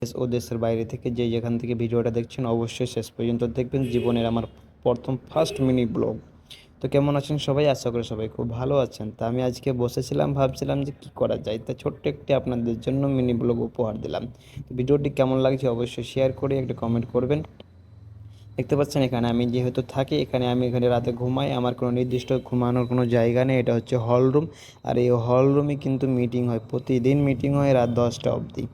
দেশ ও দেশের বাইরে থেকে যেখান থেকে ভিডিওটা দেখছেন অবশ্যই শেষ পর্যন্ত দেখবেন। জীবনের আমার প্রথম ফার্স্ট মিনি ব্লগ। তো কেমন আছেন সবাই? আশা করি সবাই খুব ভালো আছেন। তা আমি আজকে বসেছিলাম, ভাবছিলাম যে কী করা যায়, তা ছোট্ট একটি আপনাদের জন্য মিনি ব্লগ উপহার দিলাম। তো ভিডিওটি কেমন লাগছে অবশ্যই শেয়ার করে একটা কমেন্ট করবেন। দেখতে পাচ্ছেন এখানে আমি যেহেতু থাকি, আমি এখানে রাতে ঘুমাই। আমার কোনো নির্দিষ্ট ঘুমানোর কোনো জায়গা নেই, এটা হচ্ছে হল রুম। আর এই হল রুমে কিন্তু মিটিং হয়, প্রতিদিন মিটিং হয় রাত 10টা অবধি।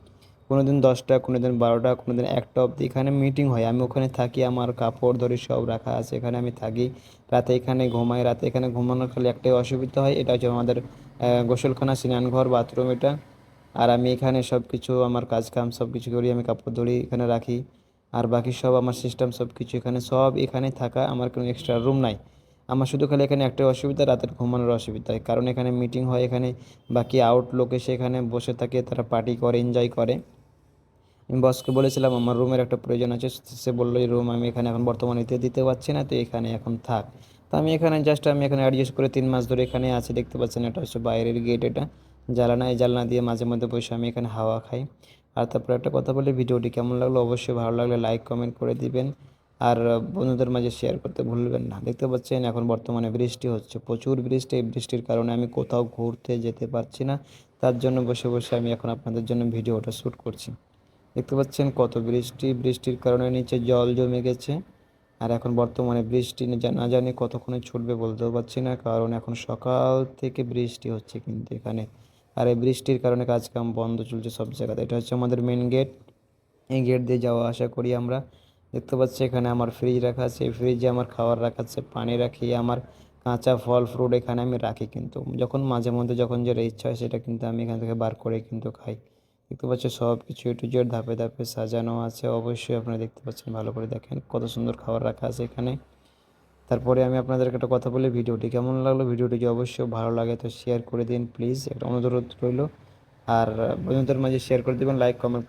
কোনো দিন 10টা, কোনো দিন 12টা, কোনো দিন 1টা অবধি এখানে মিটিং হয়। আমি ওখানে থাকি, আমার কাপড় ধরে সব রাখা আছে এখানে, আমি থাকি রাতে এখানে ঘুমাই। রাতে এখানে ঘুমানোর খালি একটাই অসুবিধা হয়, এটা হচ্ছে আমাদের গোসলখানা, স্নানঘর, বাথরুম এটা। আর আমি এখানে সব কিছু আমার কাজ কাম সব কিছু করি, আমি কাপড় ধরি এখানে রাখি। আর বাকি সব আমার সিস্টেম সব কিছু এখানে, সব এখানে থাকা, আমার কোনো এক্সট্রা রুম নাই। আমার শুধু খালি এখানে একটাই অসুবিধা, রাতের ঘুমানোর অসুবিধা হয়, কারণ এখানে মিটিং হয়। এখানে বাকি আউট লোক এসে এখানে বসে থাকে, তারা পার্টি করে, এনজয় করে। আমি বসকে বলেছিলাম আমার রুমের একটা প্রয়োজন আছে, সে বললো এই রুম আমি এখানে এখন বর্তমানে দিতে পারছি না, তো এখানে এখন থাক। তো আমি এখানে আমি এখানে অ্যাডজাস্ট করে 3 মাস ধরে এখানে আছি। দেখতে পাচ্ছেন এটা হচ্ছে বাইরের গেট, এটা জ্বালানা, এই জ্বালানা দিয়ে মাঝে মধ্যে বসে আমি এখানে হাওয়া খাই। আর তারপর একটা কথা বলি, ভিডিওটি কেমন লাগলো অবশ্যই ভালো লাগলে লাইক কমেন্ট করে দিবেন। আর বন্ধুদের মাঝে শেয়ার করতে ভুলবেন না। দেখতে পাচ্ছেন এখন বর্তমানে বৃষ্টি হচ্ছে, প্রচুর বৃষ্টি। এই বৃষ্টির কারণে আমি কোথাও ঘুরতে যেতে পারছি না, তার জন্য বসে বসে আমি এখন আপনাদের জন্য ভিডিওটা শ্যুট করছি। দেখতে পাচ্ছেন কত বৃষ্টি, বৃষ্টির কারণে নিচে জল জমে গেছে। আর এখন বর্তমানে বৃষ্টি না জানি কতক্ষণে ছুটবে বলতেও পারছি না, কারণ এখন সকাল থেকে বৃষ্টি হচ্ছে কিন্তু এখানে। আর এই বৃষ্টির কারণে কাজকাম বন্ধ চলছে সব জায়গাতে। এটা হচ্ছে আমাদের মেন গেট, এই গেট দিয়ে যাওয়া আসা করি আমরা। দেখতে পাচ্ছি এখানে আমার ফ্রিজ রাখা আছে, এই ফ্রিজে আমার খাবার রাখা আছে, পানি রাখি, আমার কাঁচা ফল ফ্রুট এখানে আমি রাখি। কিন্তু যখন মাঝে মধ্যে যখন যেটা ইচ্ছা হয় সেটা কিন্তু আমি এখান থেকে বার করে কিন্তু খাই। দেখতে পাচ্ছি সব কিছু এ টু জেড ধাপে ধাপে সাজানো আছে, অবশ্যই আপনারা দেখতে পাচ্ছেন, ভালো করে দেখেন কত সুন্দর খাবার রাখা আছে এখানে। তারপরে আমি আপনাদেরকে একটা কথা বলি, ভিডিওটি কেমন লাগলো, ভিডিওটি যদি অবশ্যই ভালো লাগে তো শেয়ার করে দিন প্লিজ, একটা অনুরোধ রইল। আর বন্ধুদের মাঝে শেয়ার করে দেবেন, লাইক কমেন্ট